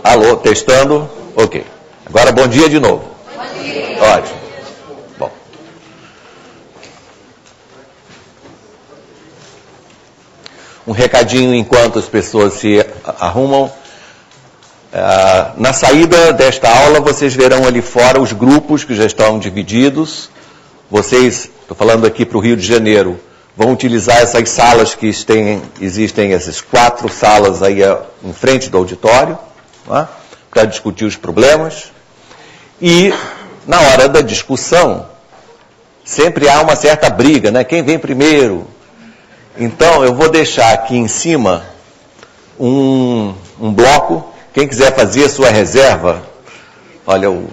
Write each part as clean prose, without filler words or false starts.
Alô, testando. Ok. Agora bom dia de novo. Bom dia. Ótimo. Bom. Um recadinho enquanto as pessoas se arrumam. Na saída desta aula, vocês verão ali fora os grupos que já estão divididos. Vocês, estou falando aqui para o Rio de Janeiro, vão utilizar essas salas que existem essas 4 salas aí em frente do auditório, para discutir os problemas. E, na hora da discussão, sempre há uma certa briga, né? Quem vem primeiro? Então, eu vou deixar aqui em cima um bloco. Quem quiser fazer a sua reserva, olha, eu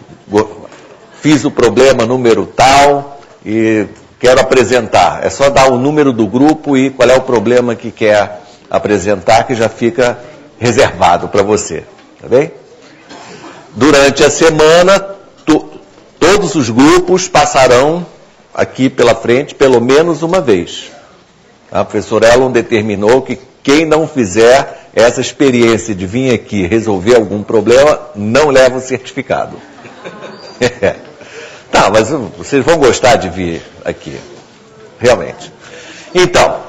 fiz o problema número tal e quero apresentar. É só dar o número do grupo e qual é o problema que quer apresentar, que já fica reservado para você. Tá bem? Durante a semana, todos os grupos passarão aqui pela frente pelo menos uma vez. A professora Elon determinou que quem não fizer essa experiência de vir aqui resolver algum problema, não leva o certificado. Tá, mas vocês vão gostar de vir aqui, realmente. Então,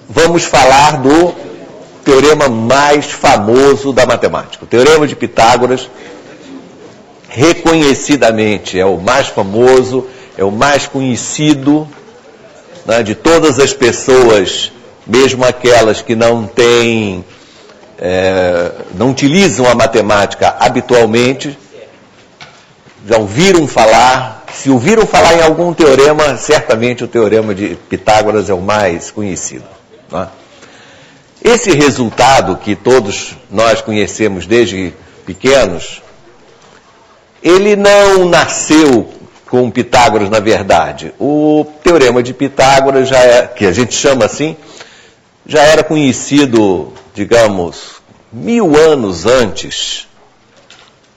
vamos falar do teorema mais famoso da matemática. O Teorema de Pitágoras, reconhecidamente, é o mais famoso, é o mais conhecido, né, de todas as pessoas, mesmo aquelas que não utilizam a matemática habitualmente, já ouviram falar. Se ouviram falar em algum teorema, certamente o Teorema de Pitágoras é o mais conhecido. Né? Esse resultado que todos nós conhecemos desde pequenos, ele não nasceu com Pitágoras, na verdade. O Teorema de Pitágoras, que a gente chama assim, já era conhecido, digamos, 1000 anos antes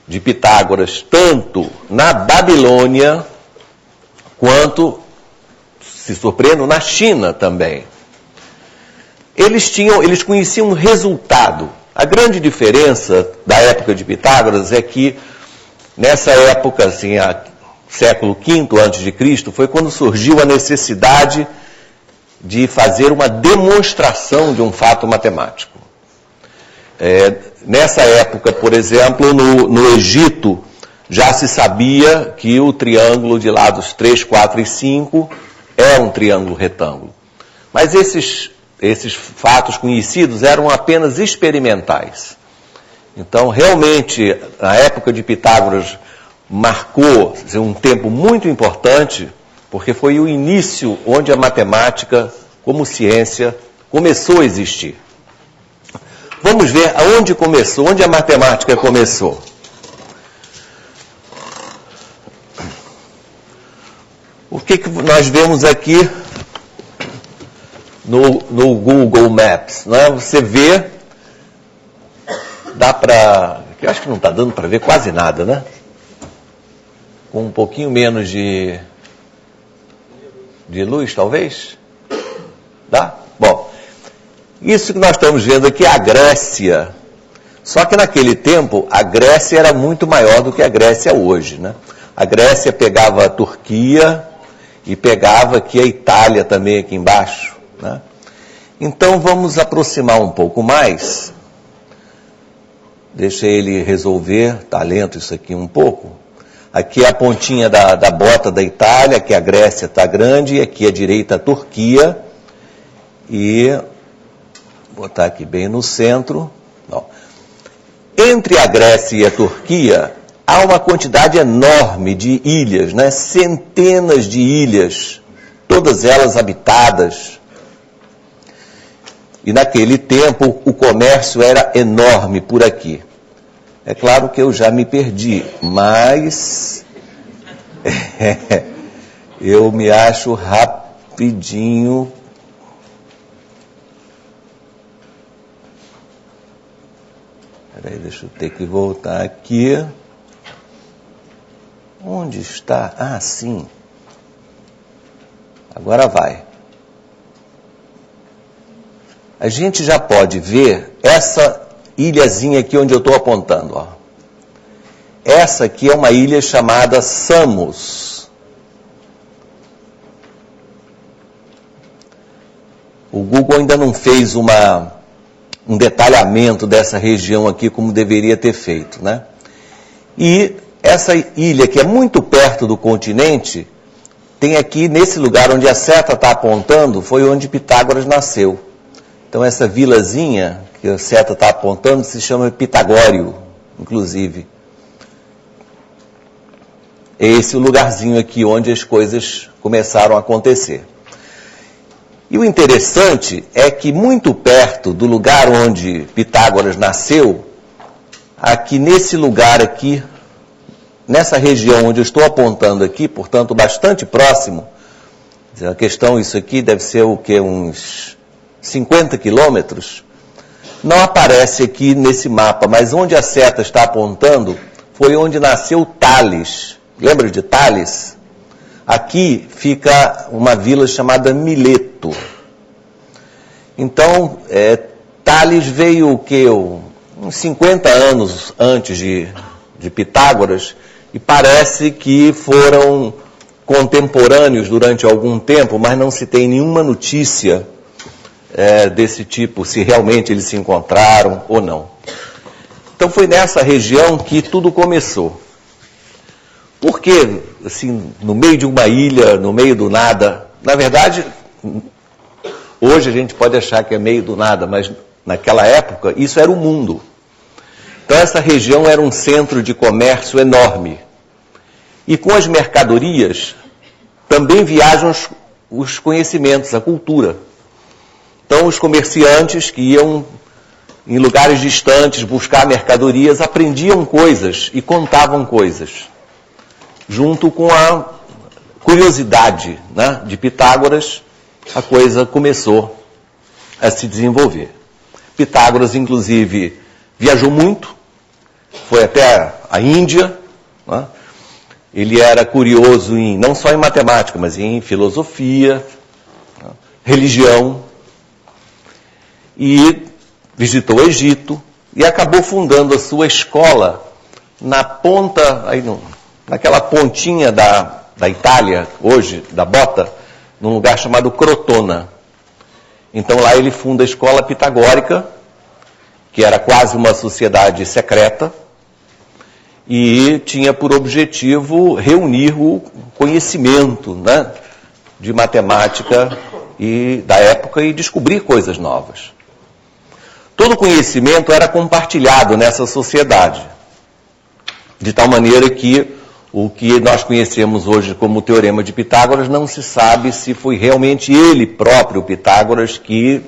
de Pitágoras, tanto na Babilônia, quanto, se surpreendam, na China também. Eles conheciam um resultado. A grande diferença da época de Pitágoras é que, nessa época, assim, século V a.C., foi quando surgiu a necessidade de fazer uma demonstração de um fato matemático. Nessa época, por exemplo, no Egito, já se sabia que o triângulo de lados 3, 4 e 5 é um triângulo retângulo. Mas esses fatos conhecidos eram apenas experimentais. Então, realmente, a época de Pitágoras marcou um tempo muito importante, porque foi o início onde a matemática, como ciência, começou a existir. Vamos ver aonde começou, onde a matemática começou. O que nós vemos aqui no Google Maps? Né? Você vê, eu acho que não está dando para ver quase nada, né? Com um pouquinho menos de luz, talvez? Dá? Bom, isso que nós estamos vendo aqui é a Grécia. Só que naquele tempo, a Grécia era muito maior do que a Grécia hoje, né? A Grécia pegava a Turquia e pegava aqui a Itália também, aqui embaixo, né? Então, vamos aproximar um pouco mais. Deixa ele resolver, está lento isso aqui um pouco. Aqui é a pontinha da bota da Itália, aqui a Grécia está grande, e aqui à direita a Turquia. E vou botar aqui bem no centro. Não. Entre a Grécia e a Turquia, há uma quantidade enorme de ilhas, né? Centenas de ilhas, todas elas habitadas. E naquele tempo o comércio era enorme por aqui. É claro que eu já me perdi, mas eu me acho rapidinho. Espera aí, deixa eu ter que voltar aqui. Onde está? Ah, sim. Agora vai. A gente já pode ver essa ilhazinha aqui onde eu estou apontando, ó. Essa aqui é uma ilha chamada Samos. O Google ainda não fez um detalhamento dessa região aqui como deveria ter feito, né? E essa ilha que é muito perto do continente, tem aqui nesse lugar onde a seta está apontando, foi onde Pitágoras nasceu. Então essa vilazinha que a seta está apontando se chama Pitagório, inclusive. É esse o lugarzinho aqui onde as coisas começaram a acontecer. E o interessante é que muito perto do lugar onde Pitágoras nasceu, aqui nesse lugar aqui, nessa região onde eu estou apontando aqui, portanto bastante próximo, a questão, isso aqui deve ser o quê? Uns 50 quilômetros, não aparece aqui nesse mapa, mas onde a seta está apontando foi onde nasceu Tales. Lembra de Tales? Aqui fica uma vila chamada Mileto. Então, Tales veio o quê? Uns 50 anos antes de Pitágoras, e parece que foram contemporâneos durante algum tempo, mas não se tem nenhuma notícia desse tipo, se realmente eles se encontraram ou não. Então foi nessa região que tudo começou. Porque, assim, no meio de uma ilha, no meio do nada, na verdade, hoje a gente pode achar que é meio do nada, mas naquela época isso era o mundo. Então essa região era um centro de comércio enorme. E com as mercadorias também viajam os conhecimentos, a cultura. Então os comerciantes que iam em lugares distantes buscar mercadorias aprendiam coisas e contavam coisas. Junto com a curiosidade, né, de Pitágoras, a coisa começou a se desenvolver. Pitágoras, inclusive, viajou muito, foi até a Índia, né? Ele era curioso não só em matemática, mas em filosofia, né, religião, e visitou o Egito e acabou fundando a sua escola na ponta, naquela pontinha da Itália, hoje, da Bota, num lugar chamado Crotona. Então lá ele funda a escola pitagórica, que era quase uma sociedade secreta, e tinha por objetivo reunir o conhecimento, né, de matemática e da época e descobrir coisas novas. Todo conhecimento era compartilhado nessa sociedade, de tal maneira que o que nós conhecemos hoje como o Teorema de Pitágoras não se sabe se foi realmente ele próprio, Pitágoras, que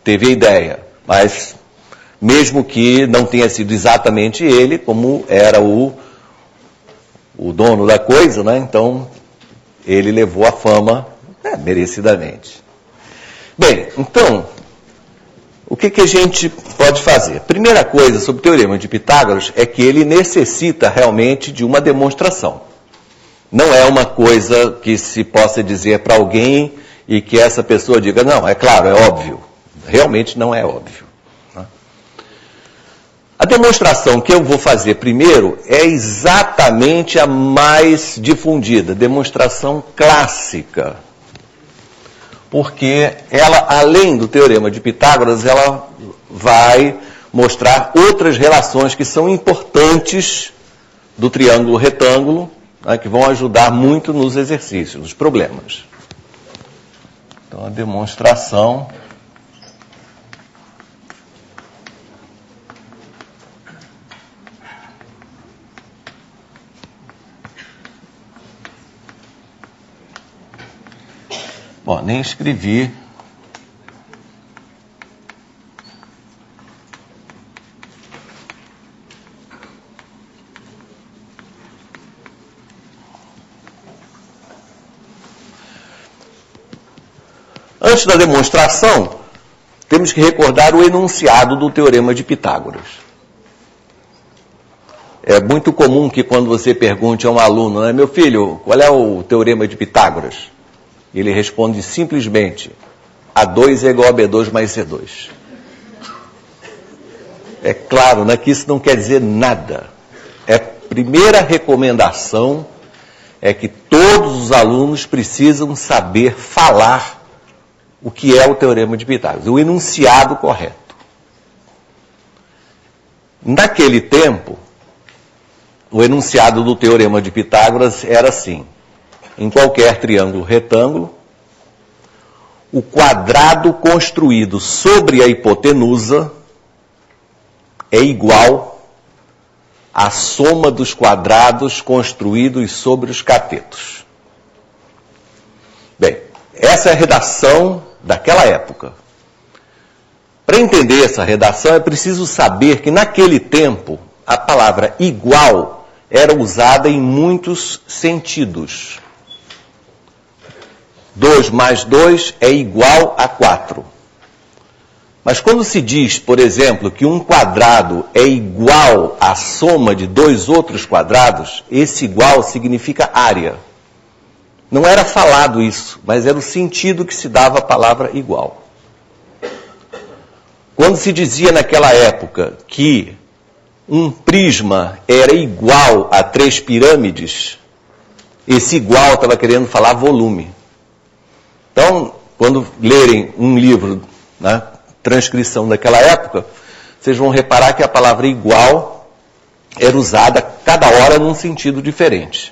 teve a ideia. Mas, mesmo que não tenha sido exatamente ele, como era o dono da coisa, né? Então ele levou a fama merecidamente. Bem, então, o que a gente pode fazer? Primeira coisa sobre o Teorema de Pitágoras é que ele necessita realmente de uma demonstração. Não é uma coisa que se possa dizer para alguém e que essa pessoa diga, não, é claro, é óbvio. Realmente não é óbvio. Né? A demonstração que eu vou fazer primeiro é exatamente a mais difundida, demonstração clássica. Porque ela, além do Teorema de Pitágoras, ela vai mostrar outras relações que são importantes do triângulo retângulo, né, que vão ajudar muito nos exercícios, nos problemas. Então, a demonstração... Bom, nem escrevi. Antes da demonstração, temos que recordar o enunciado do Teorema de Pitágoras. É muito comum que quando você pergunte a um aluno, né, meu filho, qual é o Teorema de Pitágoras? Ele responde simplesmente, A2 é igual a B2 mais C2. É claro, né, que isso não quer dizer nada. A primeira recomendação é que todos os alunos precisam saber falar o que é o Teorema de Pitágoras, o enunciado correto. Naquele tempo, o enunciado do Teorema de Pitágoras era assim: em qualquer triângulo retângulo, o quadrado construído sobre a hipotenusa é igual à soma dos quadrados construídos sobre os catetos. Bem, essa é a redação daquela época. Para entender essa redação, é preciso saber que naquele tempo a palavra igual era usada em muitos sentidos. 2 mais 2 é igual a 4. Mas quando se diz, por exemplo, que um quadrado é igual à soma de 2 outros quadrados, esse igual significa área. Não era falado isso, mas era o sentido que se dava à palavra igual. Quando se dizia naquela época que um prisma era igual a 3 pirâmides, esse igual estava querendo falar volume. Então, quando lerem um livro, né, transcrição daquela época, vocês vão reparar que a palavra igual era usada cada hora num sentido diferente.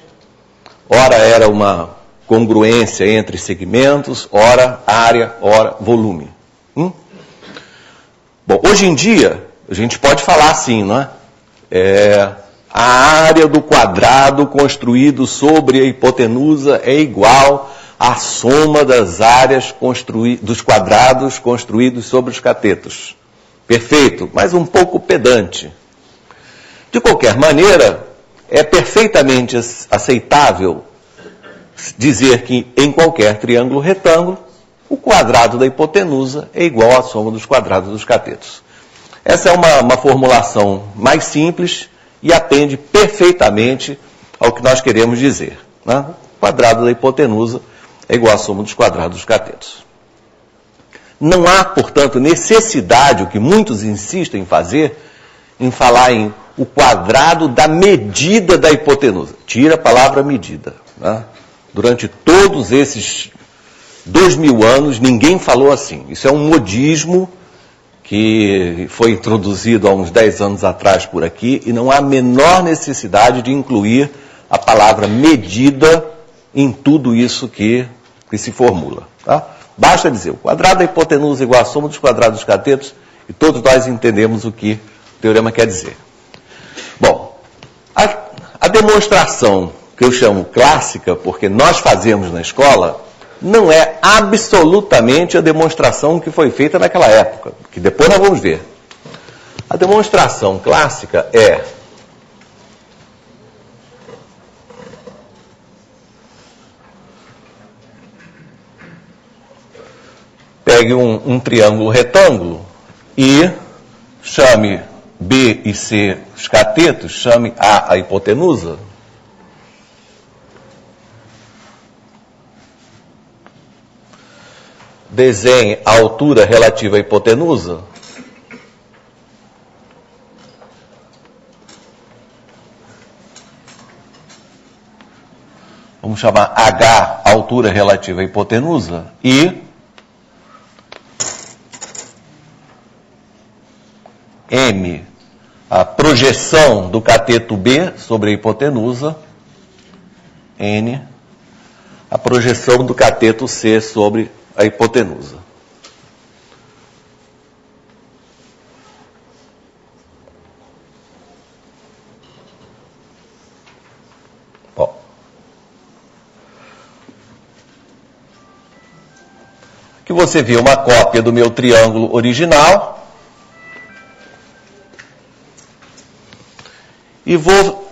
Ora era uma congruência entre segmentos, ora área, ora volume. Bom, hoje em dia, a gente pode falar assim, não é? A área do quadrado construído sobre a hipotenusa é igual à soma das áreas dos quadrados construídos sobre os catetos. Perfeito, mas um pouco pedante. De qualquer maneira, é perfeitamente aceitável dizer que em qualquer triângulo retângulo, o quadrado da hipotenusa é igual à soma dos quadrados dos catetos. Essa é uma formulação mais simples e atende perfeitamente ao que nós queremos dizer, né? O quadrado da hipotenusa é igual à soma dos quadrados dos catetos. Não há, portanto, necessidade, o que muitos insistem em fazer, em falar em o quadrado da medida da hipotenusa. Tira a palavra medida, né? Durante todos esses 2000 anos, ninguém falou assim. Isso é um modismo que foi introduzido há uns 10 anos atrás por aqui, e não há a menor necessidade de incluir a palavra medida em tudo isso que se formula. Tá? Basta dizer, o quadrado da hipotenusa é igual à soma dos quadrados dos catetos, e todos nós entendemos o que o teorema quer dizer. Bom, a demonstração que eu chamo clássica, porque nós fazemos na escola, não é absolutamente a demonstração que foi feita naquela época, que depois nós vamos ver. A demonstração clássica é pegue um triângulo retângulo e chame B e C os catetos, chame A hipotenusa. Desenhe a altura relativa à hipotenusa. Vamos chamar H a altura relativa à hipotenusa e M a projeção do cateto B sobre a hipotenusa, N a projeção do cateto C sobre a hipotenusa. Bom. Aqui você vê uma cópia do meu triângulo original. E vou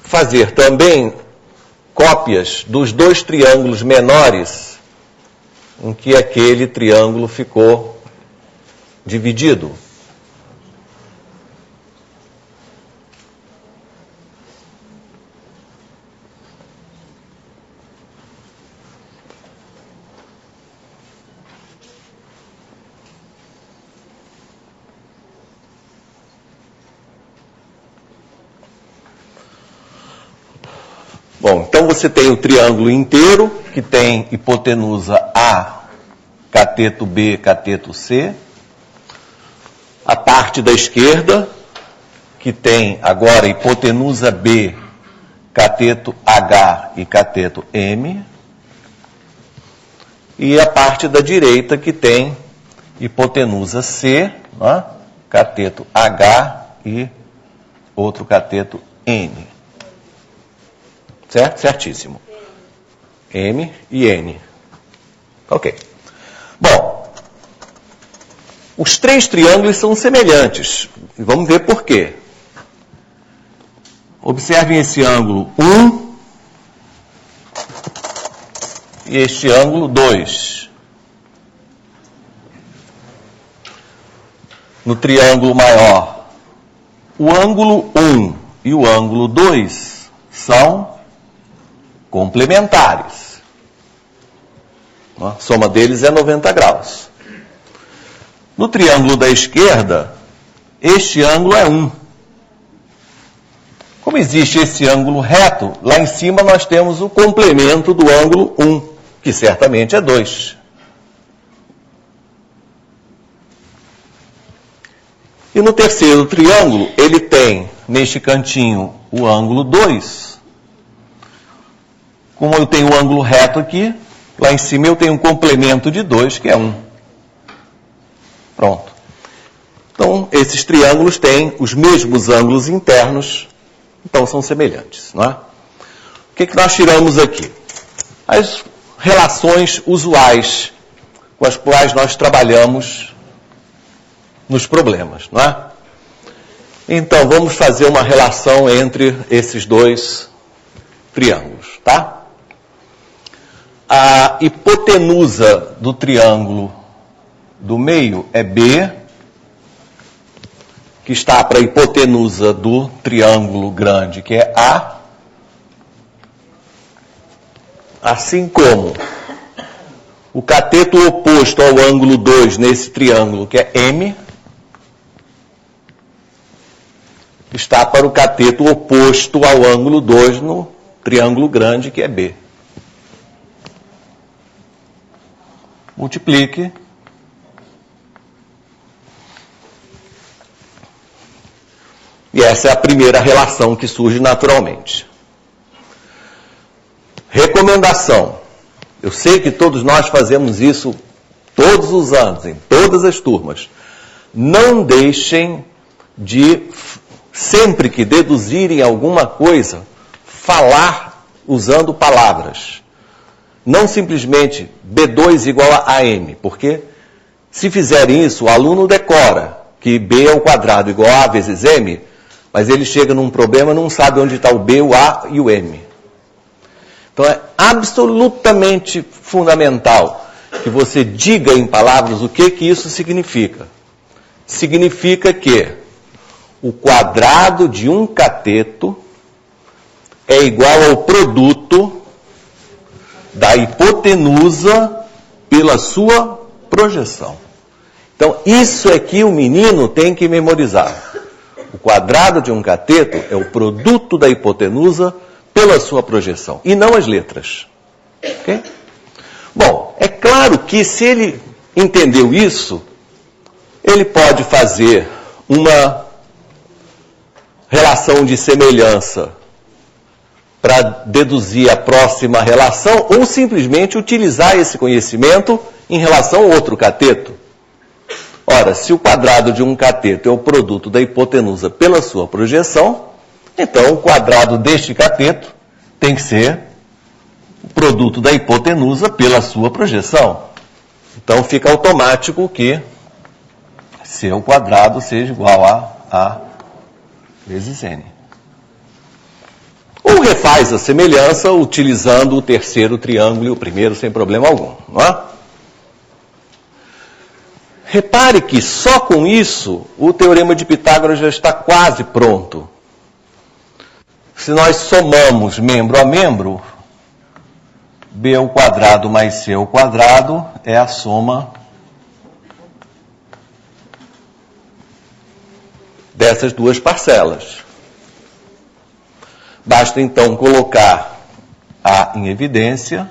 fazer também cópias dos 2 triângulos menores em que aquele triângulo ficou dividido. Bom, então você tem o triângulo inteiro, que tem hipotenusa A, cateto B, cateto C. A parte da esquerda, que tem agora hipotenusa B, cateto H e cateto M. E a parte da direita, que tem hipotenusa C, né? Cateto H e outro cateto N. Certo? Certíssimo. M e N. Ok. Bom, os três triângulos são semelhantes. Vamos ver por quê. Observem esse ângulo 1 e este ângulo 2. No triângulo maior, o ângulo 1 e o ângulo 2 são complementares. A soma deles é 90 graus. No triângulo da esquerda, este ângulo é 1. Como existe esse ângulo reto, lá em cima nós temos o complemento do ângulo 1, que certamente é 2. E no terceiro triângulo, ele tem, neste cantinho, o ângulo 2. Como eu tenho o ângulo reto aqui, lá em cima eu tenho um complemento de 2, que é 1. Pronto. Então, esses triângulos têm os mesmos ângulos internos, então são semelhantes, não é? O que nós tiramos aqui? As relações usuais com as quais nós trabalhamos nos problemas, não é? Então, vamos fazer uma relação entre esses dois triângulos, tá? A hipotenusa do triângulo do meio é B, que está para a hipotenusa do triângulo grande, que é A. Assim como o cateto oposto ao ângulo 2 nesse triângulo, que é M, está para o cateto oposto ao ângulo 2 no triângulo grande, que é B. Multiplique. E essa é a primeira relação que surge naturalmente. Recomendação. Eu sei que todos nós fazemos isso todos os anos, em todas as turmas. Não deixem de, sempre que deduzirem alguma coisa, falar usando palavras. Não simplesmente B2 igual a AM, porque se fizerem isso, o aluno decora que B ao quadrado igual a A vezes M, mas ele chega num problema e não sabe onde está o B, o A e o M. Então é absolutamente fundamental que você diga em palavras o que isso significa. Significa que o quadrado de um cateto é igual ao produto da hipotenusa pela sua projeção. Então, isso é que o menino tem que memorizar. O quadrado de um cateto é o produto da hipotenusa pela sua projeção, e não as letras. Okay? Bom, é claro que se ele entendeu isso, ele pode fazer uma relação de semelhança para deduzir a próxima relação, ou simplesmente utilizar esse conhecimento em relação ao outro cateto. Ora, se o quadrado de um cateto é o produto da hipotenusa pela sua projeção, então o quadrado deste cateto tem que ser o produto da hipotenusa pela sua projeção. Então fica automático que C ao quadrado seja igual a A vezes N. Ou refaz a semelhança utilizando o terceiro triângulo e o primeiro sem problema algum, não é? Repare que só com isso o teorema de Pitágoras já está quase pronto. Se nós somamos membro a membro, B ao quadrado mais C ao quadrado é a soma dessas duas parcelas. Basta então colocar está em evidência.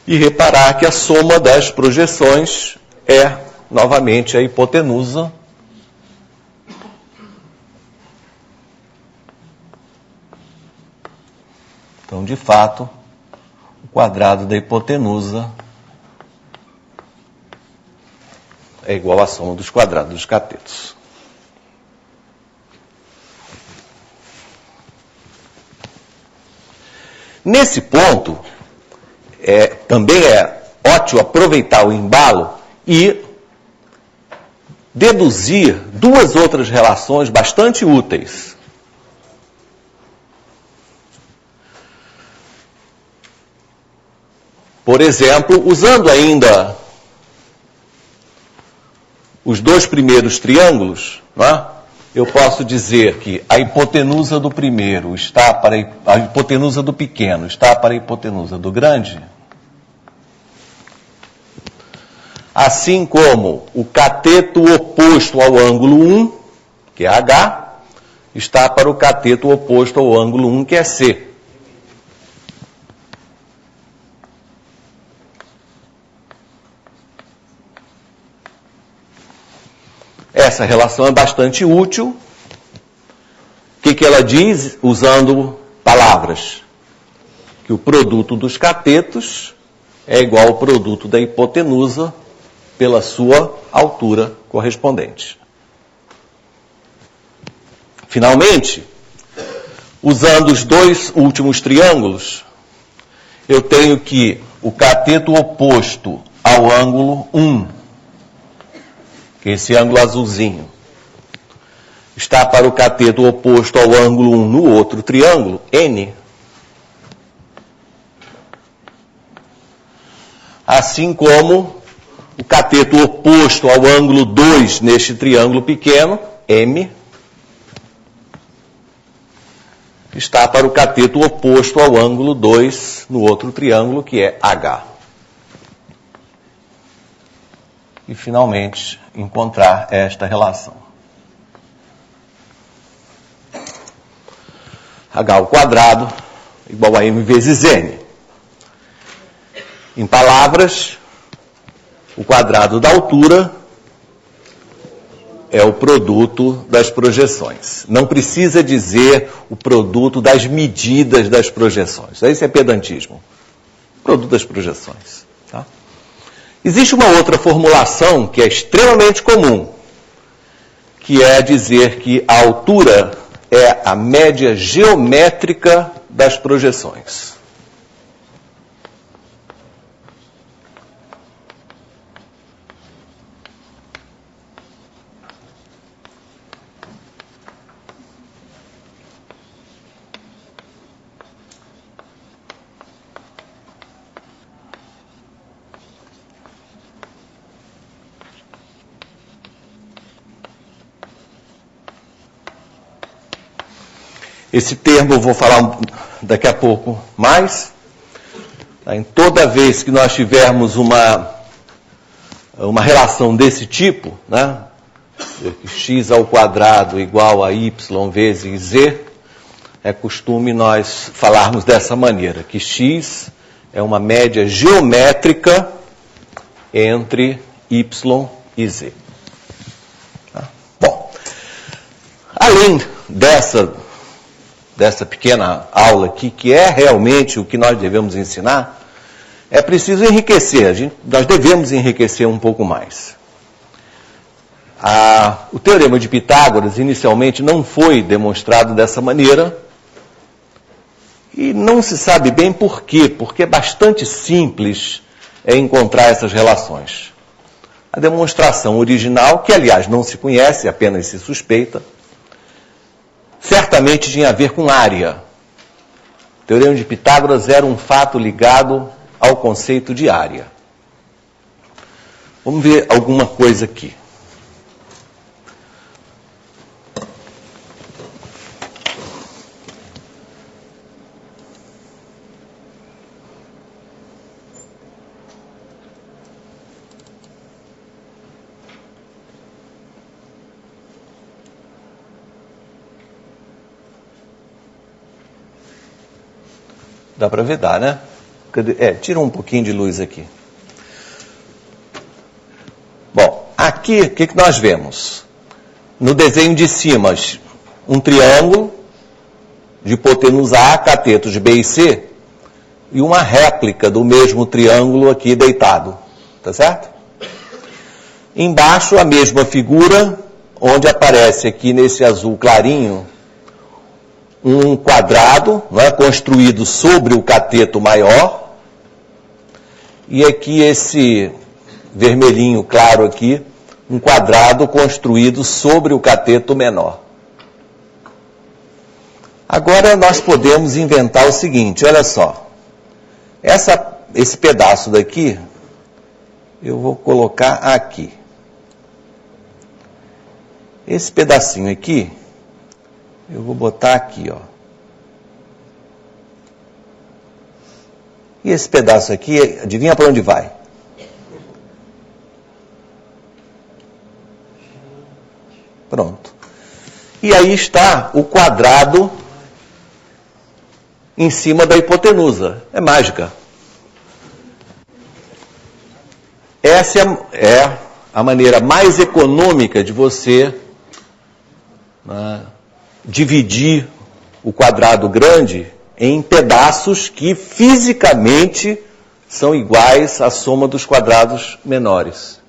E reparar que a soma das projeções é, novamente, a hipotenusa. Então, de fato, o quadrado da hipotenusa é igual à soma dos quadrados dos catetos. Nesse ponto, também é ótimo aproveitar o embalo e deduzir duas outras relações bastante úteis. Por exemplo, usando ainda os dois primeiros triângulos, não é? Eu posso dizer que a hipotenusa do primeiro está para a hipotenusa do pequeno está para a hipotenusa do grande, assim como o cateto oposto ao ângulo 1, que é H, está para o cateto oposto ao ângulo 1, que é C. Essa relação é bastante útil. O que ela diz? Usando palavras. Que o produto dos catetos é igual ao produto da hipotenusa pela sua altura correspondente. Finalmente, usando os dois últimos triângulos, eu tenho que o cateto oposto ao ângulo 1, que é esse ângulo azulzinho, está para o cateto oposto ao ângulo 1 no outro triângulo, N. Assim como o cateto oposto ao ângulo 2 neste triângulo pequeno, M, está para o cateto oposto ao ângulo 2 no outro triângulo, que é H. E, finalmente, encontrar esta relação. H ao quadrado igual a M vezes N. Em palavras, o quadrado da altura é o produto das projeções. Não precisa dizer o produto das medidas das projeções. Isso é pedantismo. Produto das projeções. Tá? Existe uma outra formulação que é extremamente comum, que é dizer que a altura é a média geométrica das projeções. Esse termo eu vou falar daqui a pouco mais. Em toda vez que nós tivermos uma relação desse tipo, né, x ao quadrado igual a y vezes z, é costume nós falarmos dessa maneira, que x é uma média geométrica entre y e z. Tá? Bom, além dessa pequena aula aqui, que é realmente o que nós devemos ensinar, é preciso enriquecer, nós devemos enriquecer um pouco mais. O Teorema de Pitágoras, inicialmente, não foi demonstrado dessa maneira, e não se sabe bem por quê, porque é bastante simples encontrar essas relações. A demonstração original, que aliás não se conhece, apenas se suspeita, certamente tinha a ver com área. O Teorema de Pitágoras era um fato ligado ao conceito de área. Vamos ver alguma coisa aqui. Dá para ver, dá, né? Tira um pouquinho de luz aqui. Bom, aqui, o que nós vemos? No desenho de cima, um triângulo de hipotenusa A, catetos B e C, e uma réplica do mesmo triângulo aqui deitado. Tá certo? Embaixo, a mesma figura, onde aparece aqui nesse azul clarinho, um quadrado, né, construído sobre o cateto maior, e aqui esse vermelhinho claro aqui, um quadrado construído sobre o cateto menor. Agora nós podemos inventar o seguinte, olha só. Esse pedaço daqui, eu vou colocar aqui. Esse pedacinho aqui, eu vou botar aqui, ó. E esse pedaço aqui, adivinha para onde vai? Pronto. E aí está o quadrado em cima da hipotenusa. É mágica. Essa é a maneira mais econômica de você dividir o quadrado grande em pedaços que fisicamente são iguais à soma dos quadrados menores.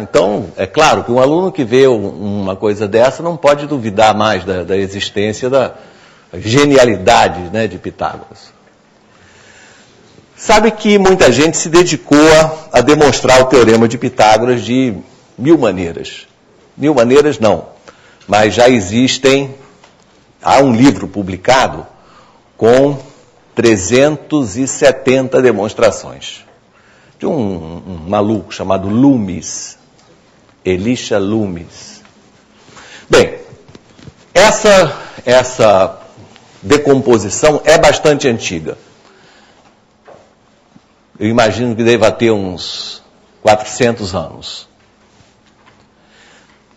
Então, é claro que um aluno que vê uma coisa dessa não pode duvidar mais da existência da genialidade, né, de Pitágoras. Sabe que muita gente se dedicou a demonstrar o teorema de Pitágoras de 1000 maneiras. 1000 maneiras não, mas já há um livro publicado com 370 demonstrações. De um maluco chamado Loomis, Elisha Loomis. Bem, essa decomposição é bastante antiga. Eu imagino que deva ter uns 400 anos.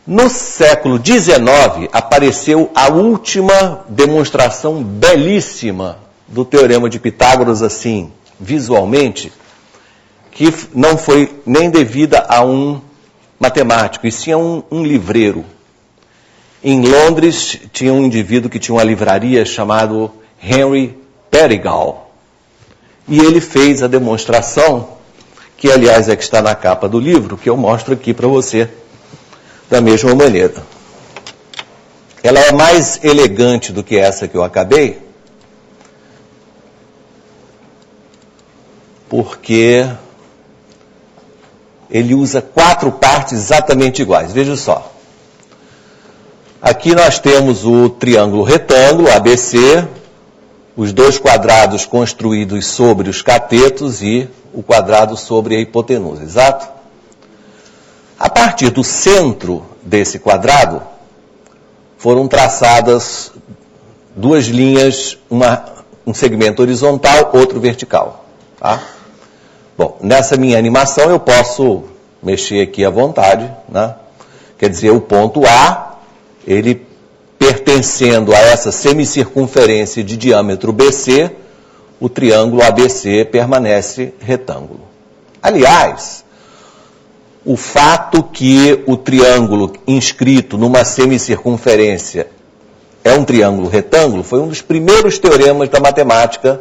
No século XIX, apareceu a última demonstração belíssima do teorema de Pitágoras, assim, visualmente, que não foi nem devida a um matemático, e sim a um livreiro. Em Londres, tinha um indivíduo que tinha uma livraria chamado Henry Perigall. E ele fez a demonstração, que aliás é que está na capa do livro, que eu mostro aqui para você, da mesma maneira. Ela é mais elegante do que essa que eu acabei, porque ele usa 4 partes exatamente iguais. Veja só. Aqui nós temos o triângulo retângulo, ABC, os 2 quadrados construídos sobre os catetos e o quadrado sobre a hipotenusa, exato? A partir do centro desse quadrado, foram traçadas 2 linhas, um segmento horizontal, outro vertical. Tá? Bom, nessa minha animação eu posso mexer aqui à vontade, né? Quer dizer, o ponto A, ele pertencendo a essa semicircunferência de diâmetro BC, o triângulo ABC permanece retângulo. Aliás, o fato que o triângulo inscrito numa semicircunferência é um triângulo retângulo foi um dos primeiros teoremas da matemática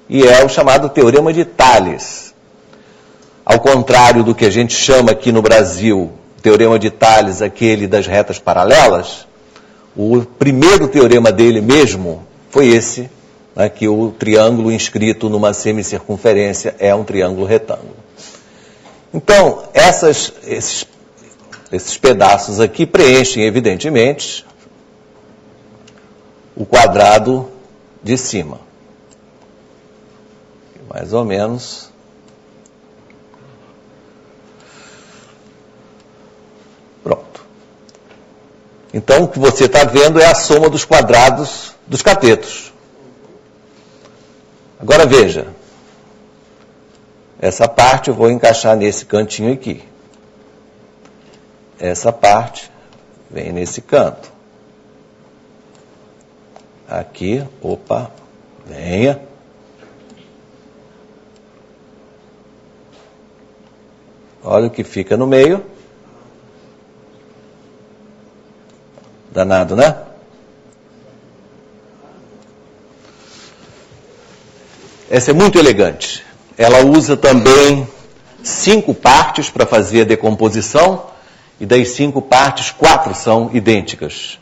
e é o chamado teorema de Tales. Ao contrário do que a gente chama aqui no Brasil, teorema de Tales, aquele das retas paralelas, o primeiro teorema dele mesmo foi esse, né, que o triângulo inscrito numa semicircunferência é um triângulo retângulo. Então, esses pedaços aqui preenchem, evidentemente, o quadrado de cima. Mais ou menos. Pronto. Então, o que você está vendo é a soma dos quadrados dos catetos. Agora veja. Essa parte eu vou encaixar nesse cantinho aqui. Essa parte vem nesse canto. Aqui, opa, venha. Olha o que fica no meio. Danado, né? Essa é muito elegante. Ela usa também 5 partes para fazer a decomposição, e das 5 partes, 4 são idênticas.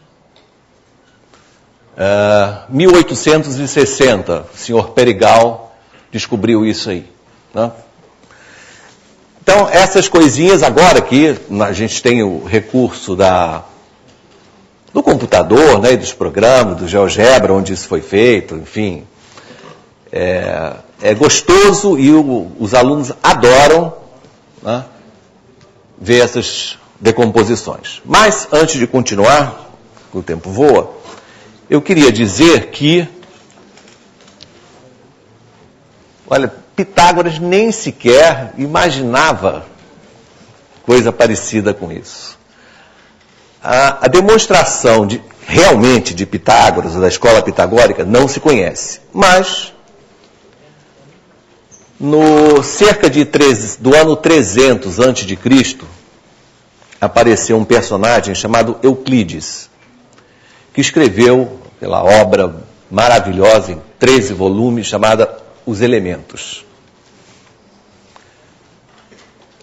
1860, o senhor Perigal descobriu isso aí, né? Então, essas coisinhas, agora que a gente tem o recurso do computador, né, e dos programas, do GeoGebra, onde isso foi feito, enfim, é gostoso e os alunos adoram, né, ver essas decomposições. Mas, antes de continuar, o tempo voa, eu queria dizer que, olha, Pitágoras nem sequer imaginava coisa parecida com isso. A demonstração realmente de Pitágoras, da escola pitagórica, não se conhece. Mas, no cerca do ano 300 a.C., apareceu um personagem chamado Euclides, que escreveu aquela obra maravilhosa em 13 volumes, chamada Os Elementos.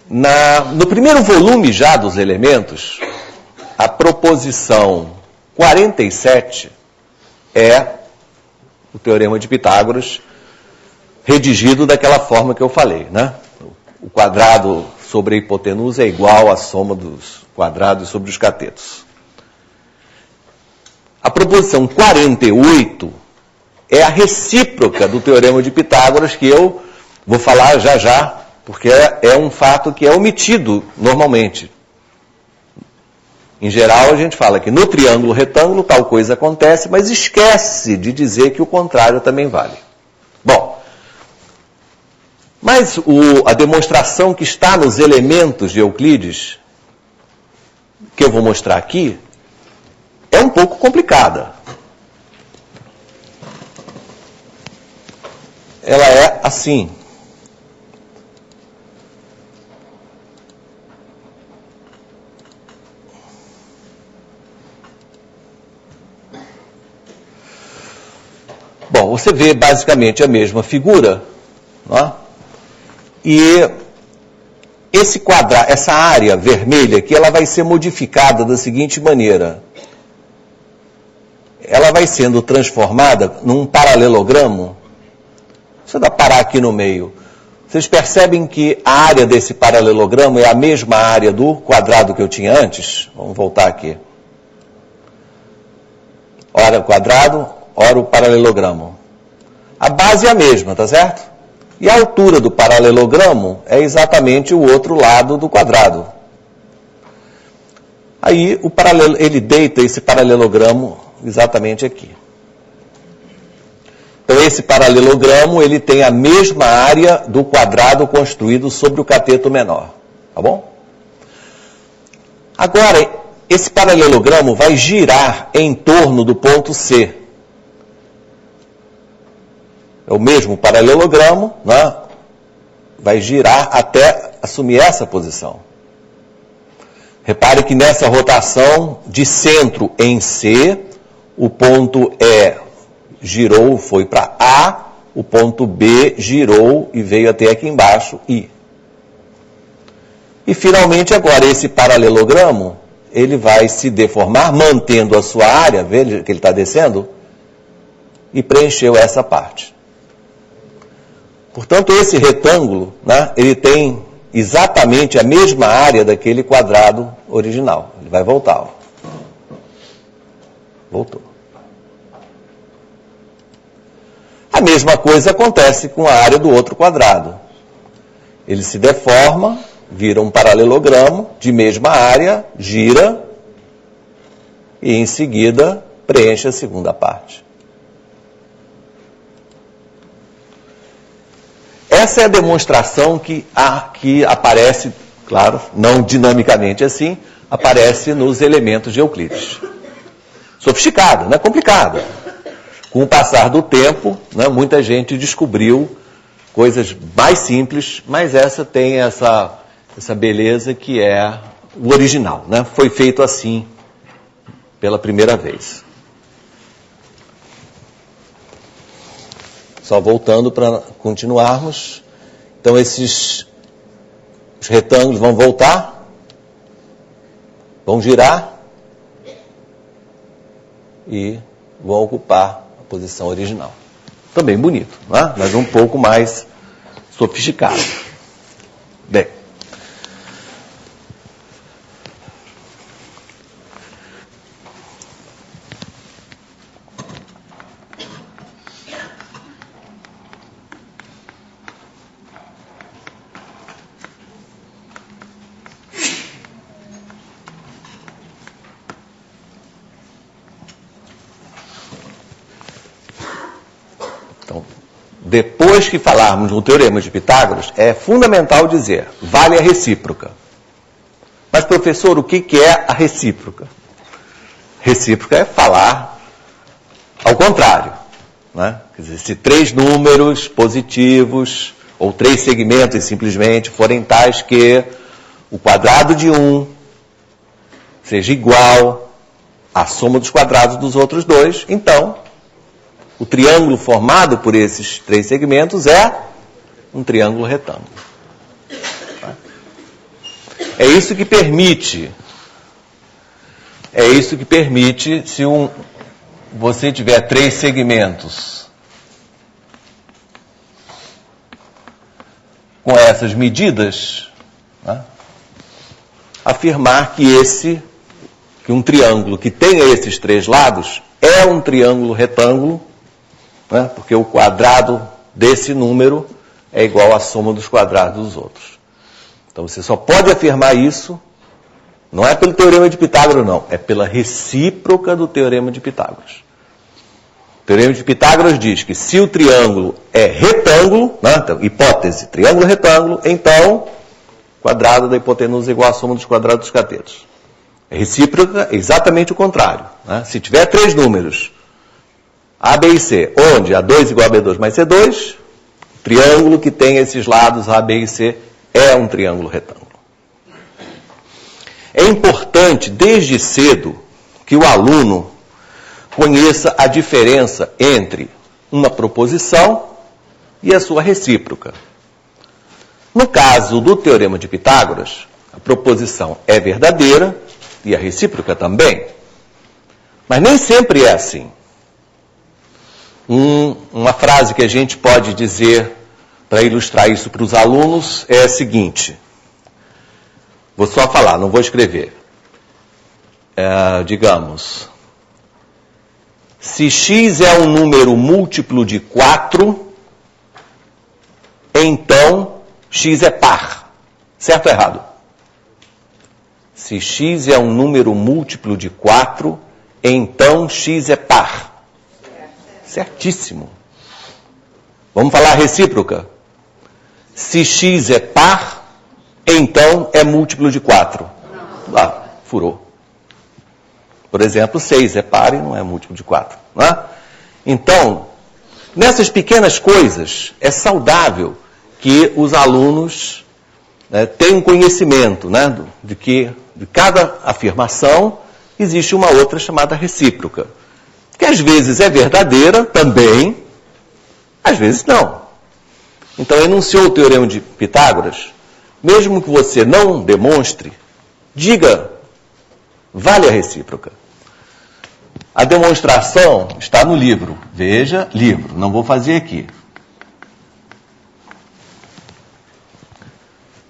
No primeiro volume já dos Elementos, a proposição 47 é o Teorema de Pitágoras, redigido daquela forma que eu falei, né? O quadrado sobre a hipotenusa é igual à soma dos quadrados sobre os catetos. A proposição 48 é a recíproca do Teorema de Pitágoras, que eu vou falar já já, porque é um fato que é omitido normalmente. Em geral, a gente fala que no triângulo retângulo tal coisa acontece, mas esquece de dizer que o contrário também vale. Bom, mas a demonstração que está nos Elementos de Euclides, que eu vou mostrar aqui, é um pouco complicada. Ela é assim. Bom, você vê basicamente a mesma figura, não é? E esse quadrado, essa área vermelha aqui, ela vai ser modificada da seguinte maneira. Ela vai sendo transformada num paralelogramo. Deixa eu parar aqui no meio. Vocês percebem que a área desse paralelogramo é a mesma área do quadrado que eu tinha antes? Vamos voltar aqui. Ora o quadrado, ora o paralelogramo. A base é a mesma, tá certo? E a altura do paralelogramo é exatamente o outro lado do quadrado. Aí ele deita esse paralelogramo exatamente aqui. Então esse paralelogramo ele tem a mesma área do quadrado construído sobre o cateto menor. Tá bom? Agora, esse paralelogramo vai girar em torno do ponto C. É o mesmo paralelogramo, né? Vai girar até assumir essa posição. Repare que nessa rotação de centro em C, o ponto E girou, foi para A, o ponto B girou e veio até aqui embaixo, I. E finalmente agora esse paralelogramo, ele vai se deformar, mantendo a sua área, veja que ele está descendo, e preencheu essa parte. Portanto, esse retângulo, né, ele tem exatamente a mesma área daquele quadrado original. Ele vai voltar. Ó. Voltou. A mesma coisa acontece com a área do outro quadrado. Ele se deforma, vira um paralelogramo de mesma área, gira e em seguida preenche a segunda parte. Essa é a demonstração que aparece, claro, não dinamicamente assim, aparece nos Elementos de Euclides. Sofisticada, não é complicada. Com o passar do tempo, né, muita gente descobriu coisas mais simples, mas essa tem essa beleza que é o original, né? Foi feito assim pela primeira vez. Só voltando para continuarmos. Então os retângulos vão voltar, vão girar e vão ocupar a posição original. Também bonito, né? Mas um pouco mais sofisticado. Bem. Depois que falarmos no Teorema de Pitágoras, é fundamental dizer, vale a recíproca. Mas, professor, o que é a recíproca? Recíproca é falar ao contrário, né? Quer dizer, se 3 números positivos, ou 3 segmentos simplesmente, forem tais que o quadrado de um seja igual à soma dos quadrados dos outros dois, então o triângulo formado por esses 3 segmentos é um triângulo retângulo. É isso que permite, se você tiver 3 segmentos com essas medidas, né, afirmar que um triângulo que tenha esses 3 lados é um triângulo retângulo, né, porque o quadrado desse número é igual à soma dos quadrados dos outros. Então você só pode afirmar isso, não é pelo Teorema de Pitágoras, não, é pela recíproca do Teorema de Pitágoras. O Teorema de Pitágoras diz que se o triângulo é retângulo, né, então, hipótese, triângulo retângulo, então quadrado da hipotenusa é igual à soma dos quadrados dos catetos. A recíproca é exatamente o contrário. Né? Se tiver 3 números, A, B e C, onde A2 igual a B2 mais C2, o triângulo que tem esses lados A, B e C é um triângulo retângulo. É importante, desde cedo, que o aluno conheça a diferença entre uma proposição e a sua recíproca. No caso do Teorema de Pitágoras, a proposição é verdadeira e a recíproca também. Mas nem sempre é assim. Uma frase que a gente pode dizer para ilustrar isso para os alunos é a seguinte. Vou só falar, não vou escrever. Digamos, se x é um número múltiplo de 4, então x é par. Certo ou errado? Se x é um número múltiplo de 4, então x é par. Certíssimo. Vamos falar a recíproca? Se x é par, então é múltiplo de 4. Lá, furou. Por exemplo, 6 é par e não é múltiplo de 4. Não é? Então, nessas pequenas coisas, é saudável que os alunos tenham conhecimento, né, de que de cada afirmação existe uma outra chamada recíproca. Que às vezes é verdadeira também, às vezes não. Então, enunciou o Teorema de Pitágoras, mesmo que você não demonstre, diga, vale a recíproca. A demonstração está no livro. Veja, livro. Não vou fazer aqui.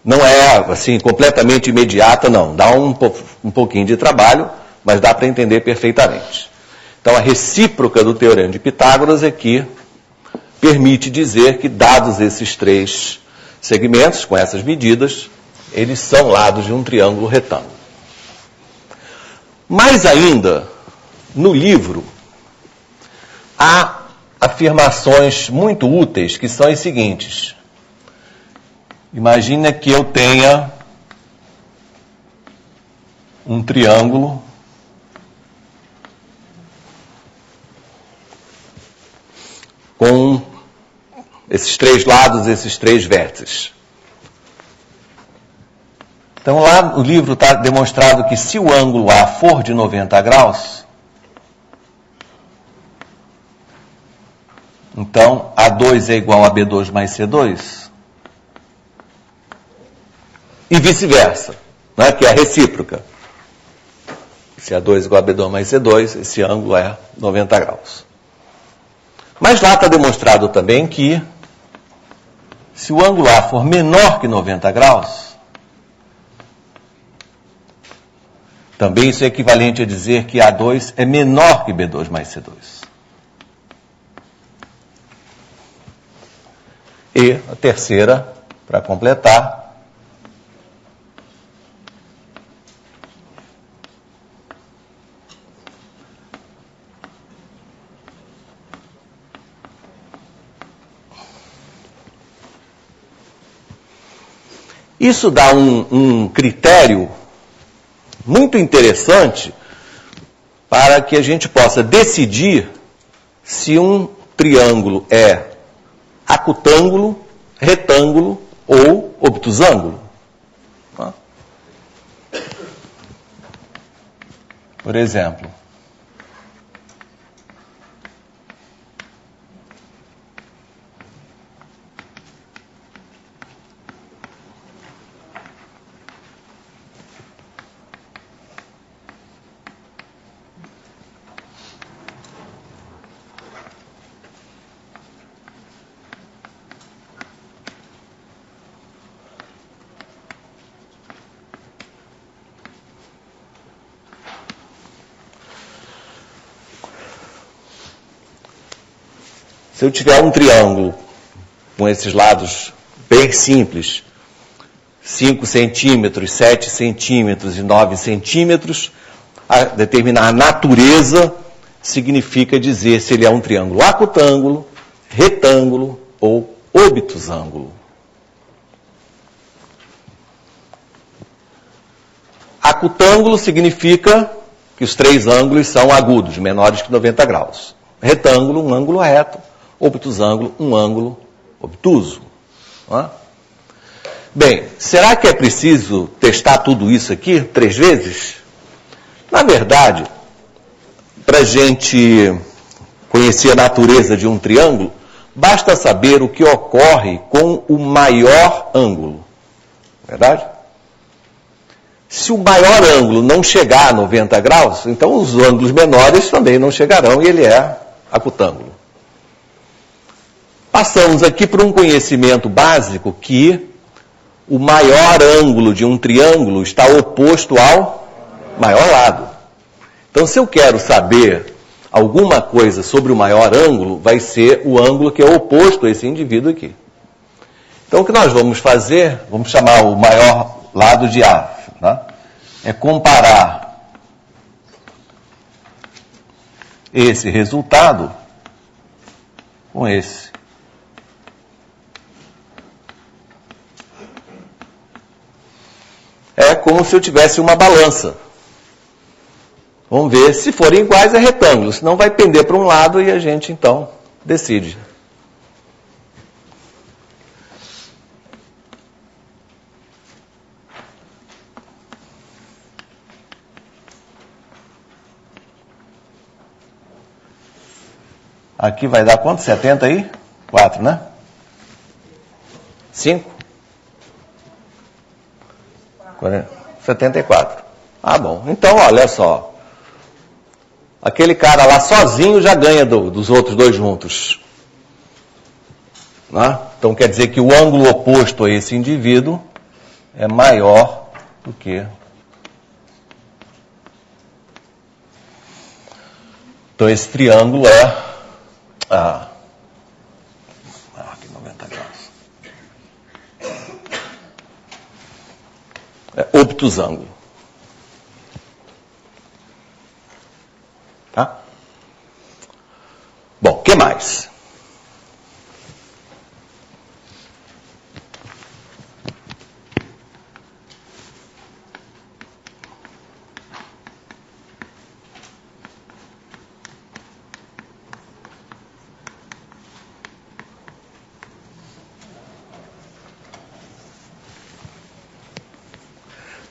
Não é, assim, completamente imediata, não. Dá um pouquinho de trabalho, mas dá para entender perfeitamente. Então, a recíproca do Teorema de Pitágoras é que permite dizer que, dados esses 3 segmentos, com essas medidas, eles são lados de um triângulo retângulo. Mais ainda, no livro, há afirmações muito úteis, que são as seguintes. Imagina que eu tenha um triângulo com esses três lados, esses três vértices. Então lá no livro está demonstrado que se o ângulo A for de 90 graus, então A2 é igual a B2 mais C2, e vice-versa, né, que é a recíproca. Se A2 é igual a B2 mais C2, esse ângulo é 90 graus. Mas lá está demonstrado também que se o ângulo A for menor que 90 graus, também isso é equivalente a dizer que A2 é menor que B2 mais C2. E a terceira, para completar, isso dá um critério muito interessante para que a gente possa decidir se um triângulo é acutângulo, retângulo ou obtusângulo. Por exemplo, se eu tiver um triângulo com esses lados bem simples, 5 centímetros, 7 centímetros e 9 centímetros, a determinar a natureza significa dizer se ele é um triângulo acutângulo, retângulo ou obtusângulo. Acutângulo significa que os três ângulos são agudos, menores que 90 graus. Retângulo, um ângulo reto. Obtusângulo, um ângulo obtuso. Não é? Bem, será que é preciso testar tudo isso aqui 3 vezes? Na verdade, para a gente conhecer a natureza de um triângulo, basta saber o que ocorre com o maior ângulo. Verdade? Se o maior ângulo não chegar a 90 graus, então os ângulos menores também não chegarão e ele é acutângulo. Passamos aqui por um conhecimento básico que o maior ângulo de um triângulo está oposto ao maior lado. Então, se eu quero saber alguma coisa sobre o maior ângulo, vai ser o ângulo que é oposto a esse indivíduo aqui. Então, o que nós vamos fazer, vamos chamar o maior lado de A, tá? É comparar esse resultado com esse. É como se eu tivesse uma balança. Vamos ver, se forem iguais é retângulo, senão vai pender para um lado e a gente então decide. Aqui vai dar quanto? 70 aí? 4, né? 5? 74. Ah, bom. Então, olha só. Aquele cara lá sozinho já ganha dos outros dois juntos. Né? Então, quer dizer que o ângulo oposto a esse indivíduo é maior do que... Então, esse triângulo é... aqui 90 graus. É obtusângulo. Tá? Bom, o que mais?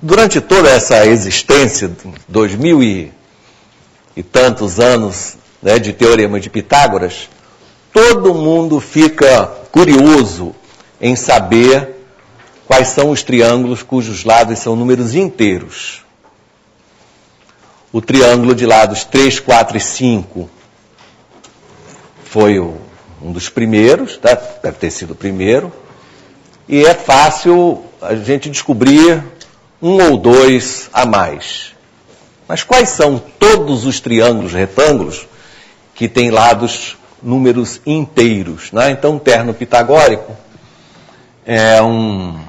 Durante toda essa existência, 2000 e tantos anos, né, de Teorema de Pitágoras, todo mundo fica curioso em saber quais são os triângulos cujos lados são números inteiros. O triângulo de lados 3, 4 e 5 foi um dos primeiros, tá? Deve ter sido o primeiro, e é fácil a gente descobrir um ou dois a mais. Mas quais são todos os triângulos retângulos que têm lados números inteiros, né? Então, um terno pitagórico é um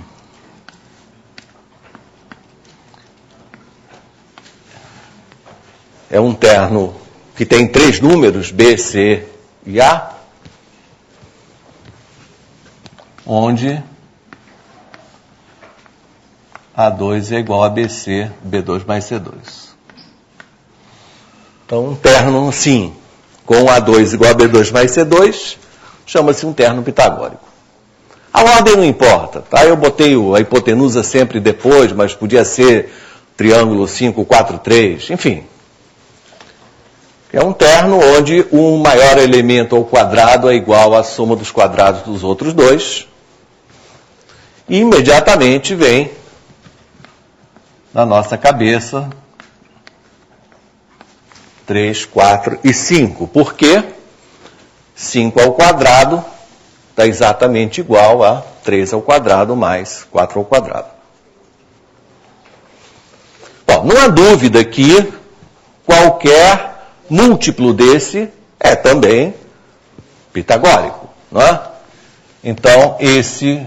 terno que tem 3 números, B, C e A, onde A2 é igual a BC, B2 mais C2. Então, um terno, sim, com A2 igual a B2 mais C2, chama-se um terno pitagórico. A ordem não importa, tá? Eu botei a hipotenusa sempre depois, mas podia ser triângulo 5, 4, 3, enfim. É um terno onde o maior elemento ao quadrado é igual à soma dos quadrados dos outros dois. E imediatamente vem na nossa cabeça 3, 4 e 5. Por quê? 5 ao quadrado está exatamente igual a 3 ao quadrado mais 4 ao quadrado. Bom, não há dúvida que qualquer múltiplo desse é também pitagórico, não é? Então, esse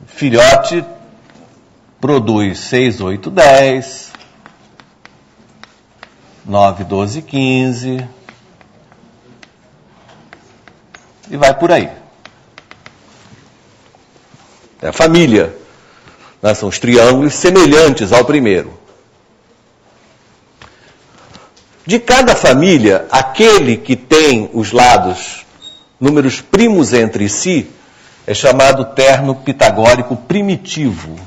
filhote produz 6, 8, 10, 9, 12, 15, e vai por aí. É a família, né? São os triângulos semelhantes ao primeiro. De cada família, aquele que tem os lados, números primos entre si, é chamado terno pitagórico primitivo.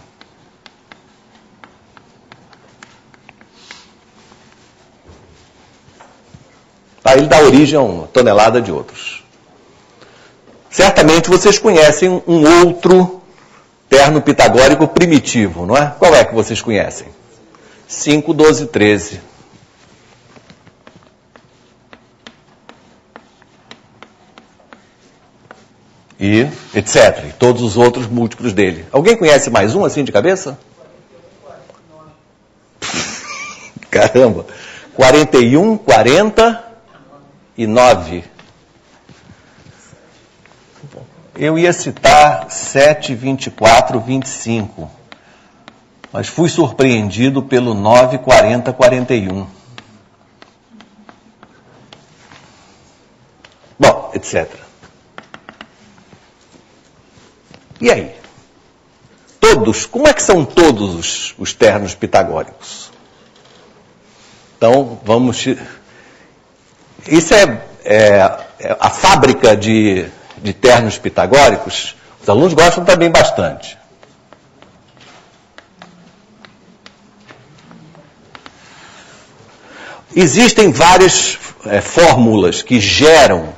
Tá, ele dá origem a uma tonelada de outros. Certamente vocês conhecem um outro terno pitagórico primitivo, não é? Qual é que vocês conhecem? 5, 12, 13. E etc. E todos os outros múltiplos dele. Alguém conhece mais um assim de cabeça? Caramba! 41, 40 e 9. Eu ia citar 7, 24, 25. Mas fui surpreendido pelo 9, 40, 41. Bom, etc. E aí? Todos, como é que são todos os ternos pitagóricos? Então, vamos... Isso é a fábrica de ternos pitagóricos. Os alunos gostam também bastante. Existem várias fórmulas que geram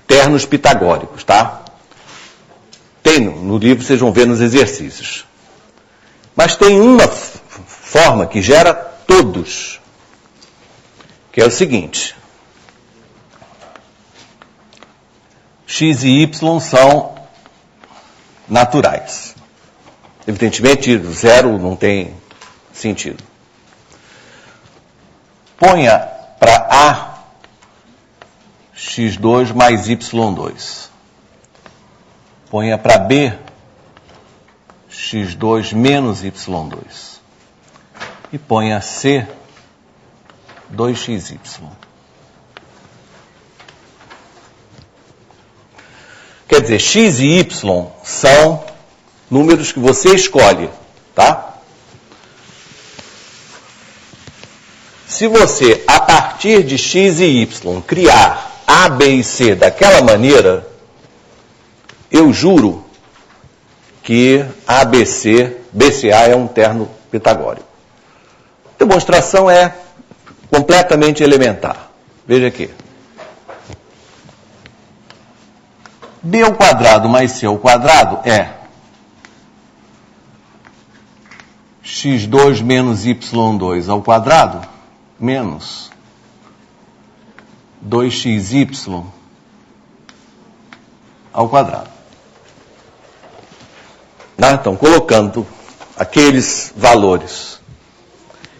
ternos pitagóricos, tá? Tem no livro, vocês vão ver nos exercícios. Mas tem uma forma que gera todos, que é o seguinte. X e Y são naturais. Evidentemente, zero não tem sentido. Ponha para A x2 mais y2. Ponha para B x2 menos y2. E ponha C 2xy. Quer dizer, x e y são números que você escolhe, tá? Se você, a partir de x e y, criar A, B e C daquela maneira, eu juro que ABC, BCA é um terno pitagórico. demonstração é completamente elementar. Veja aqui. B ao quadrado mais C ao quadrado é x2 menos y2 ao quadrado menos 2xy ao quadrado. Então, colocando aqueles valores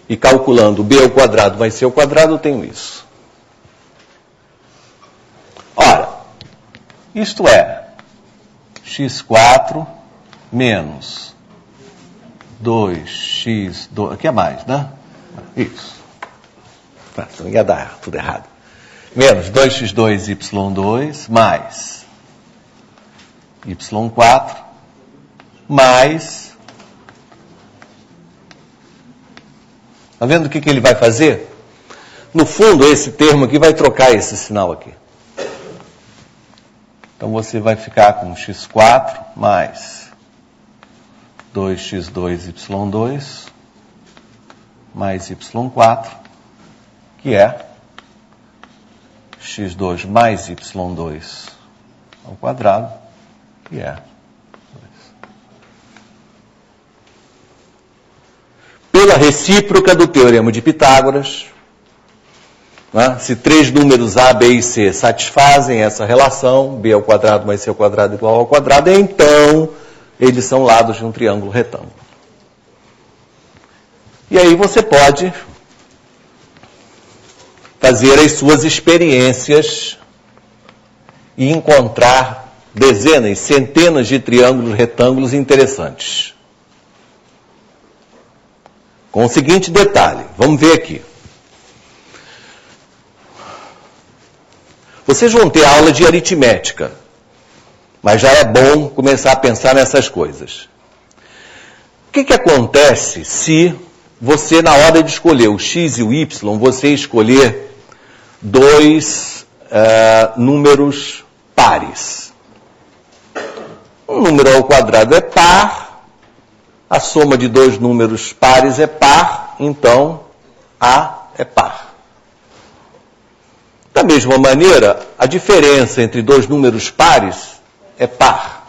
e calculando B ao quadrado mais C ao quadrado, eu tenho isso. Ora, isto é x4 menos 2x2, aqui é mais, né? Isso. Então ia dar tudo errado. Menos 2x2y2 mais y4 mais... Está vendo o que ele vai fazer? No fundo, esse termo aqui vai trocar esse sinal aqui. Então, você vai ficar com x4 mais 2x2y2 mais y4, que é x2 mais y2 ao quadrado, que é 2. Pela recíproca do teorema de Pitágoras, né, se três números A, B e C satisfazem essa relação, B ao quadrado mais C ao quadrado igual ao quadrado, então eles são lados de um triângulo retângulo. E aí você pode fazer as suas experiências e encontrar dezenas, centenas de triângulos retângulos interessantes. Com o seguinte detalhe, vamos ver aqui. Vocês vão ter aula de aritmética, mas já é bom começar a pensar nessas coisas. O que acontece se você, na hora de escolher o x e o y, você escolher dois números pares? Um número ao quadrado é par, a soma de dois números pares é par, então A é par. Da mesma maneira, a diferença entre dois números pares é par.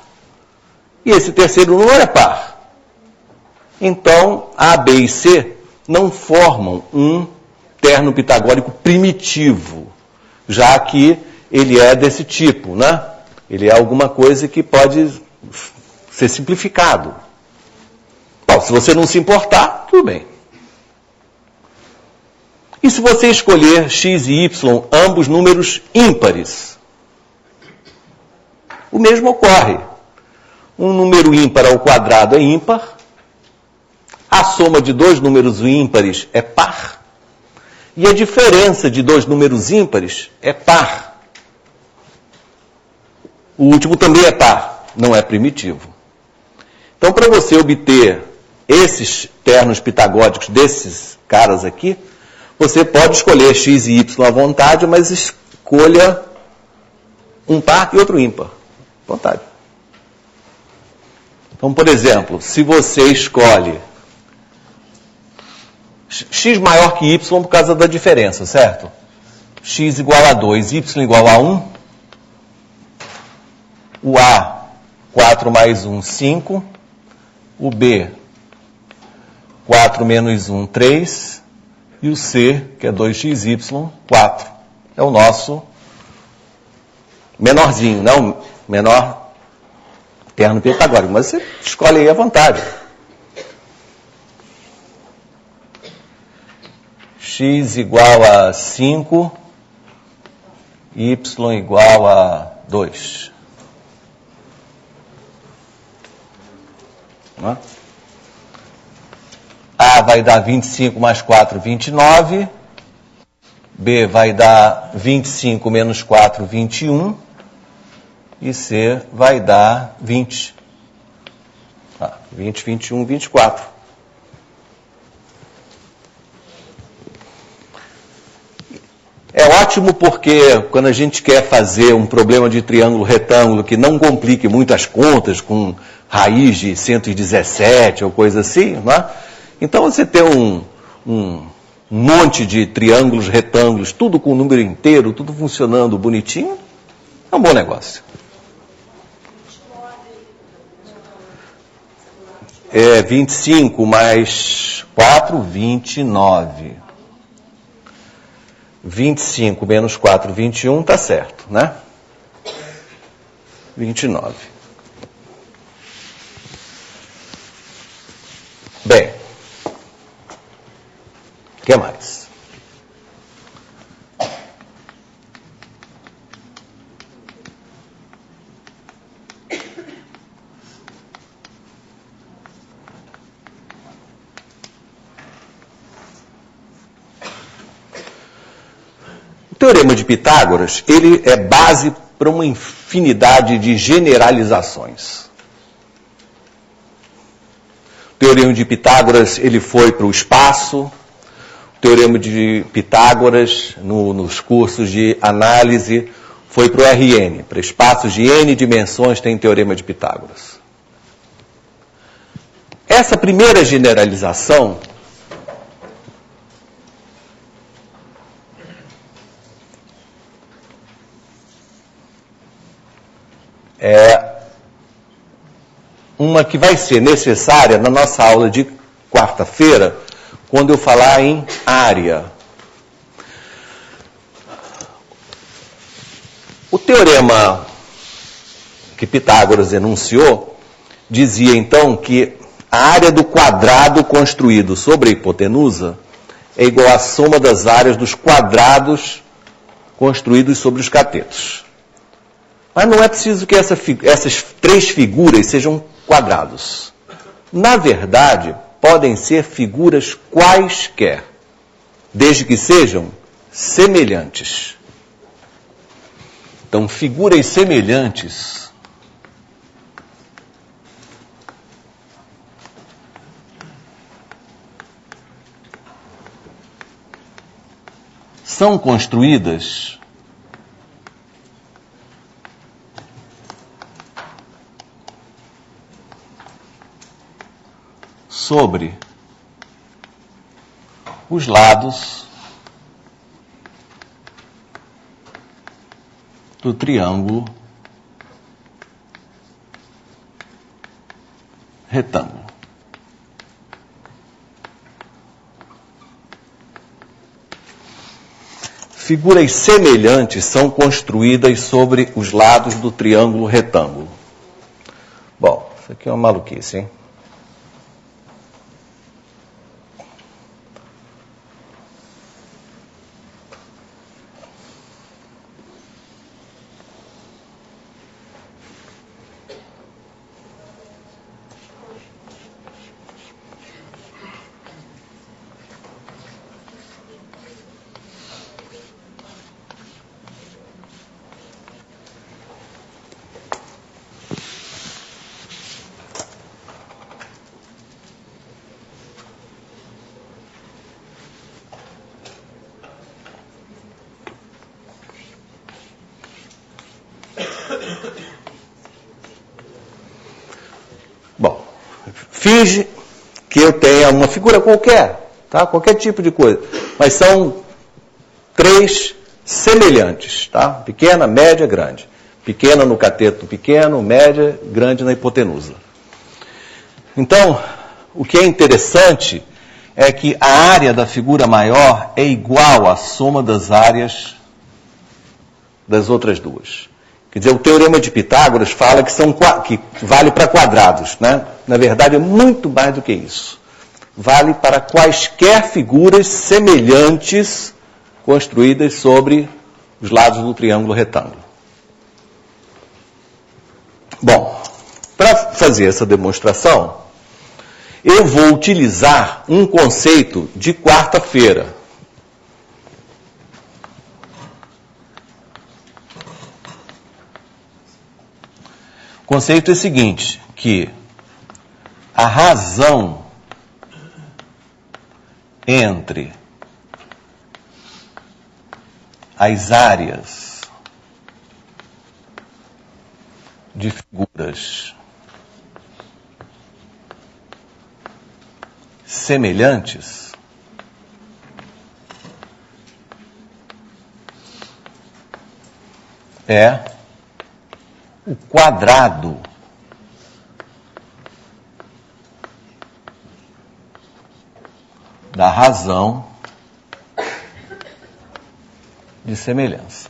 E esse terceiro número é par. Então, A, B e C não formam um terno pitagórico primitivo, já que ele é desse tipo, né? Ele é alguma coisa que pode ser simplificado. Bom, se você não se importar, tudo bem. E se você escolher x e y, ambos números ímpares? O mesmo ocorre. Um número ímpar ao quadrado é ímpar, a soma de dois números ímpares é par, e a diferença de dois números ímpares é par. O último também é par, não é primitivo. Então, para você obter esses ternos pitagóricos desses caras aqui, você pode escolher x e y à vontade, mas escolha um par e outro ímpar. À vontade. Então, por exemplo, se você escolhe x maior que y por causa da diferença, certo? X igual a 2, y igual a 1, o A, 4 mais 1, 5, o B, 4 menos 1, 3, e o C, que é 2xy, 4. É o nosso menorzinho, não menor terno pitagórico, mas você escolhe aí à vontade. X igual a 5, y igual a 2. Não é? A vai dar 25 mais 4, 29. B vai dar 25 menos 4, 21. E C vai dar 20. 20, 21, 24. É ótimo porque quando a gente quer fazer um problema de triângulo retângulo que não complique muito as contas com raiz de 117 ou coisa assim, não é? Então, você tem um monte de triângulos, retângulos, tudo com número inteiro, tudo funcionando bonitinho, é um bom negócio. É 25 mais 4, 29. 25 menos 4, 21, tá certo, né? 29. Bem, o que mais? O Teorema de Pitágoras, ele é base para uma infinidade de generalizações. O Teorema de Pitágoras, ele foi para o espaço. O Teorema de Pitágoras, nos cursos de análise, foi para o RN. Para espaços de N dimensões tem Teorema de Pitágoras. Essa primeira generalização é uma que vai ser necessária na nossa aula de quarta-feira, quando eu falar em área. O teorema que Pitágoras enunciou dizia então que a área do quadrado construído sobre a hipotenusa é igual à soma das áreas dos quadrados construídos sobre os catetos. Mas não é preciso que essas três figuras sejam quadrados. Na verdade, podem ser figuras quaisquer, desde que sejam semelhantes. Então, figuras semelhantes são construídas sobre os lados do triângulo retângulo. Figuras semelhantes são construídas sobre os lados do triângulo retângulo. Bom, isso aqui é uma maluquice, hein? Bom, finge que eu tenha uma figura qualquer, tá? Qualquer tipo de coisa. Mas são três semelhantes, tá? Pequena, média, grande. Pequena no cateto pequeno, média, grande na hipotenusa. Então, o que é interessante é que a área da figura maior é igual à soma das áreas das outras duas. Quer dizer, o Teorema de Pitágoras fala que vale para quadrados, né? Na verdade, é muito mais do que isso. Vale para quaisquer figuras semelhantes construídas sobre os lados do triângulo retângulo. Bom, para fazer essa demonstração, eu vou utilizar um conceito de quarta-feira. O conceito é o seguinte, que a razão entre as áreas de figuras semelhantes é o quadrado da razão de semelhança.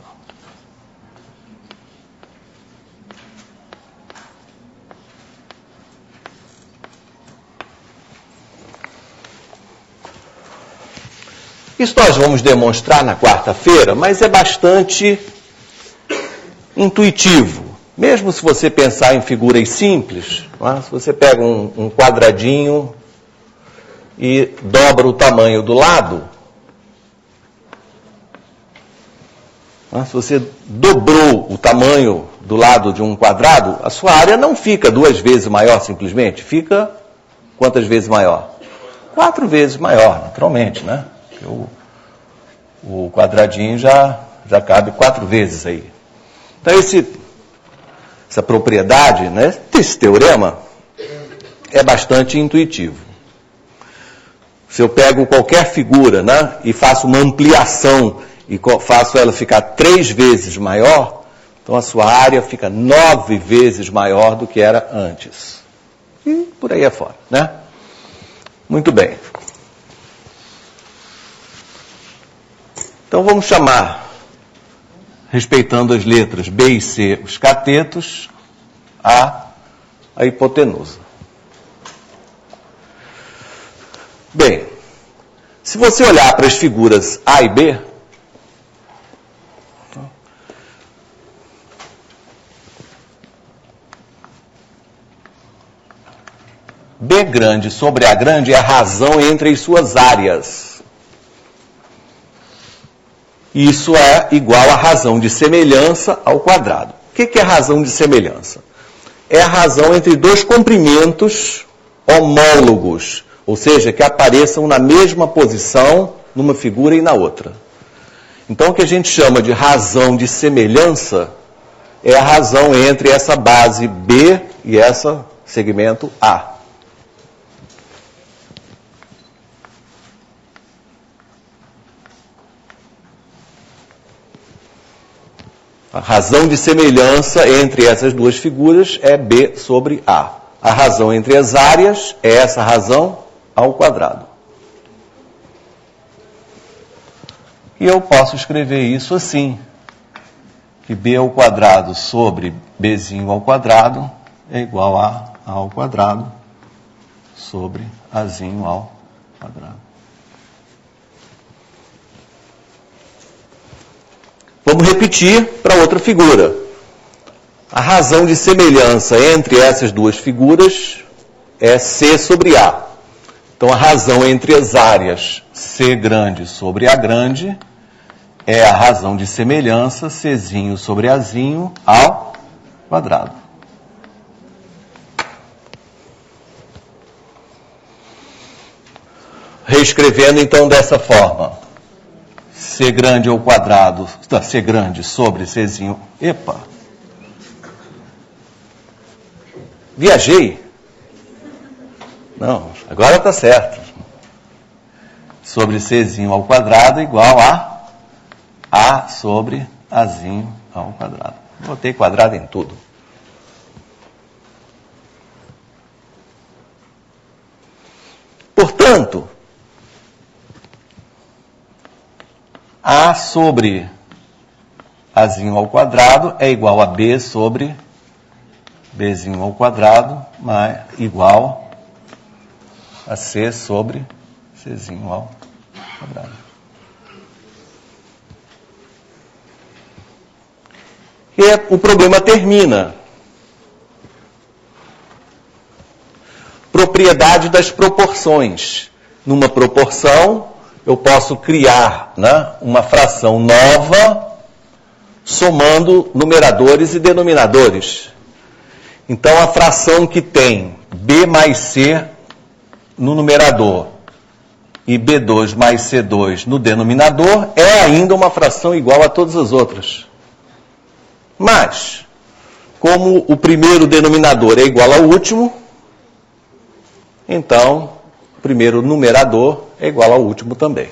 Isso nós vamos demonstrar na quarta-feira, mas é bastante intuitivo. Mesmo se você pensar em figuras simples, se você pega um quadradinho e dobra o tamanho do lado, se você dobrou o tamanho do lado de um quadrado, a sua área não fica 2 vezes maior simplesmente, fica quantas vezes maior? 4 vezes maior, naturalmente, né? O quadradinho já cabe 4 vezes aí. Então essa propriedade, né, desse teorema é bastante intuitivo. Se eu pego qualquer figura, né, e faço uma ampliação e faço ela ficar 3 vezes maior, então a sua área fica 9 vezes maior do que era antes. E por aí afora, né? Muito bem. Então vamos chamar, respeitando as letras B e C, os catetos, a hipotenusa. Bem, se você olhar para as figuras A e B, B grande sobre A grande é a razão entre as suas áreas. Isso é igual à razão de semelhança ao quadrado. O que é a razão de semelhança? É a razão entre 2 comprimentos homólogos, ou seja, que apareçam na mesma posição numa figura e na outra. Então, o que a gente chama de razão de semelhança é a razão entre essa base B e esse segmento A. A razão de semelhança entre essas 2 figuras é B sobre A. A razão entre as áreas é essa razão ao quadrado. E eu posso escrever isso assim, que B ao quadrado sobre Bzinho ao quadrado é igual a A ao quadrado sobre Azinho ao quadrado. Vamos repetir para outra figura. A razão de semelhança entre essas 2 figuras é C sobre A. Então, a razão entre as áreas C grande sobre A grande é a razão de semelhança Czinho sobre Azinho ao quadrado. Reescrevendo, então, dessa forma. C grande ao quadrado, C grande sobre Czinho. Epa! Viajei? Não, agora está certo. Sobre Czinho ao quadrado igual a A sobre Azinho ao quadrado. Botei quadrado em tudo. Portanto, A sobre Azinho ao quadrado é igual a B sobre Bzinho ao quadrado, igual a C sobre Czinho ao quadrado. E o problema termina. Propriedade das proporções. Numa proporção, eu posso criar, né, uma fração nova, somando numeradores e denominadores. Então, a fração que tem B mais C no numerador e B2 mais C2 no denominador é ainda uma fração igual a todas as outras. Mas, como o primeiro denominador é igual ao último, então, o primeiro numerador é igual ao último também.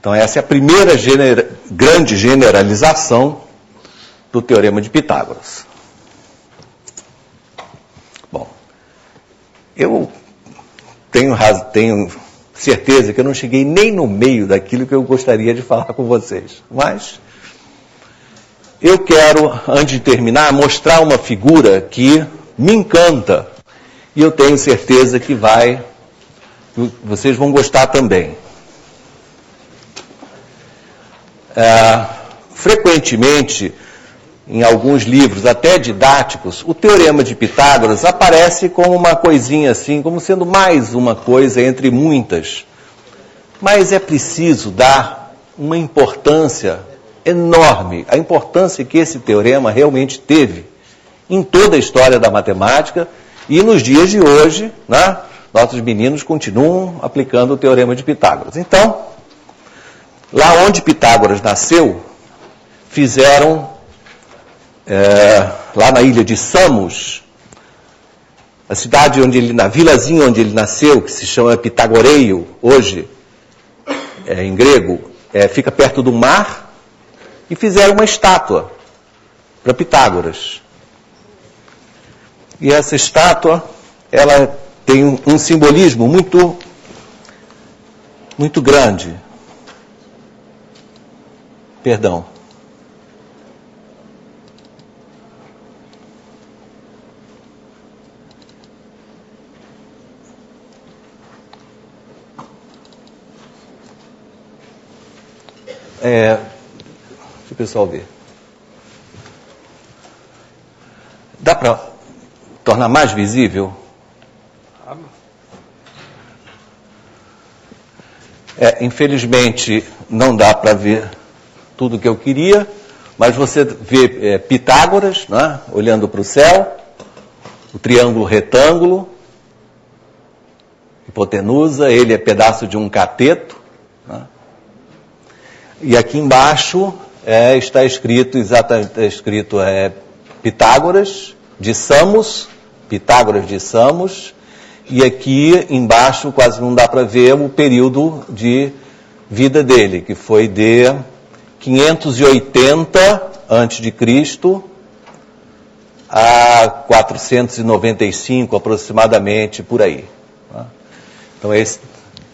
Então, essa é a primeira grande generalização do Teorema de Pitágoras. Bom, eu tenho certeza que eu não cheguei nem no meio daquilo que eu gostaria de falar com vocês. Mas eu quero, antes de terminar, mostrar uma figura que me encanta e eu tenho certeza que vocês vão gostar também. Frequentemente, em alguns livros, até didáticos, o Teorema de Pitágoras aparece como uma coisinha assim, como sendo mais uma coisa entre muitas. Mas é preciso dar uma importância enorme, a importância que esse teorema realmente teve em toda a história da matemática e nos dias de hoje, né, nossos meninos continuam aplicando o Teorema de Pitágoras. Então, lá onde Pitágoras nasceu, fizeram, lá na ilha de Samos, a cidade na vilazinha onde ele nasceu, que se chama Pitagoreio, hoje, em grego, fica perto do mar, e fizeram uma estátua para Pitágoras. E essa estátua, ela tem um simbolismo muito, muito grande. Perdão. Deixa o pessoal ver. Dá para tornar mais visível? Infelizmente, não dá para ver tudo o que eu queria, mas você vê Pitágoras, né, olhando para o céu, o triângulo retângulo, hipotenusa, ele é pedaço de um cateto, né, e aqui embaixo está escrito Pitágoras de Samos, e aqui embaixo quase não dá para ver o período de vida dele, que foi de 580 a.C. a 495 aproximadamente, por aí. Então esse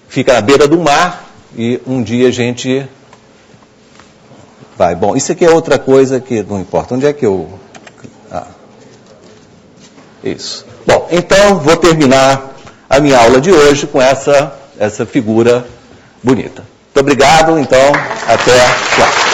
fica na beira do mar e um dia a gente vai. Bom, isso aqui é outra coisa que não importa. Onde é que eu... Isso. Bom, então vou terminar a minha aula de hoje com essa figura bonita. Muito obrigado, então, até lá.